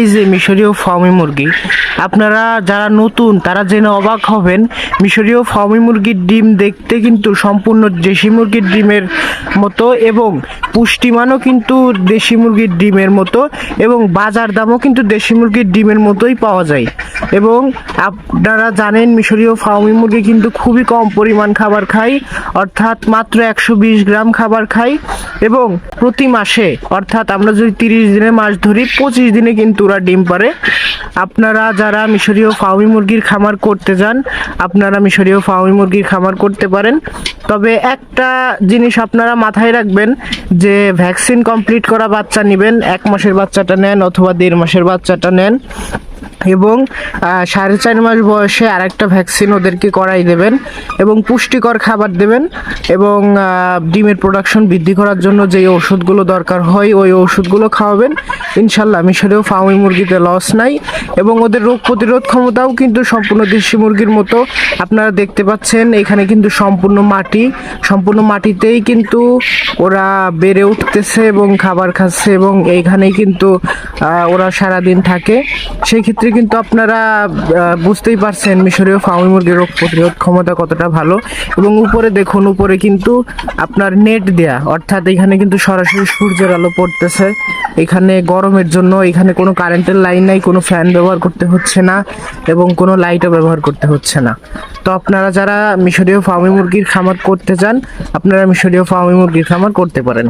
এই যে মিশরীয় ফার্মি মুরগি, আপনারা যারা নতুন তারা জেনে অবাক হবেন। মিশরীয় ফার্মি মুরগির ডিম দেখতে কিন্তু সম্পূর্ণ দেশি মুরগির ডিমের মতো এবং পুষ্টিমানও কিন্তু দেশি মুরগির ডিমের মতো এবং বাজার দামও কিন্তু দেশি মুরগির ডিমের মতোই পাওয়া যায়। এবং আপনারা জানেন মিশরীয় ফার্মি মুরগি কিন্তু খুবই কম পরিমাণ খাবার খায়, অর্থাৎ মাত্র 120 গ্রাম খাবার খায় এবং প্রতি মাসে, অর্থাৎ আমরা যদি 30 দিনে মাস ধরি, 25 দিনে কিন্তু ওরা ডিম পারে। আপনারা যারা মিশরীয় ফার্মি মুরগির খামার করতে যান, আপনারা মিশরীয় ফার্মি মুরগির খামার করতে পারেন। তবে একটা জিনিস আপনারা মাথায় রাখবেন যে ভ্যাকসিন কমপ্লিট করা বাচ্চা নেবেন। 1 মাসের বাচ্চাটা নেন অথবা 1.5 মাসের বাচ্চাটা নেন এবং 4.5 মাস বয়সে আরেকটা ভ্যাকসিন ওদেরকে করাই দেবেন এবং পুষ্টিকর খাবার দেবেন এবং ডিমের প্রোডাকশন বৃদ্ধি করার জন্য যে ওষুধগুলো দরকার হয় ওই ওষুধগুলো খাওয়াবেন। ইনশাল্লাহ মিশরীয় ফার্মি মুরগিতে লস নাই এবং ওদের রোগ প্রতিরোধ ক্ষমতাও কিন্তু সম্পূর্ণ দেশি মুরগির মতো। আপনারা দেখতে পাচ্ছেন এখানে কিন্তু সম্পূর্ণ মাটিতেই কিন্তু ওরা বেড়ে উঠতেছে এবং খাবার খাচ্ছে এবং এইখানেই কিন্তু ওরা সারাদিন থাকে। সেই ক্ষেত্রে কিন্তু আপনারা বুঝতেই পারছেন মিশরীয় ফার্মি মুরগির রোগ প্রতিরোধ ক্ষমতা কতটা ভালো। এবং উপরে দেখুন, উপরে কিন্তু আপনার নেট দেয়া, অর্থাৎ এখানে কিন্তু সরাসরি সূর্যের আলো পড়তেছে। এখানে গরমের জন্য এখানে কোনো কারেন্টের লাইন নাই, কোনো ফ্যান ব্যবহার করতে হচ্ছে না এবং কোনো লাইটও ব্যবহার করতে হচ্ছে না। তো আপনারা যারা মিশরীয় ফার্মি মুরগির খামার করতে চান, আপনারা মিশরীয় ফার্মি মুরগির খামার করতে পারেন।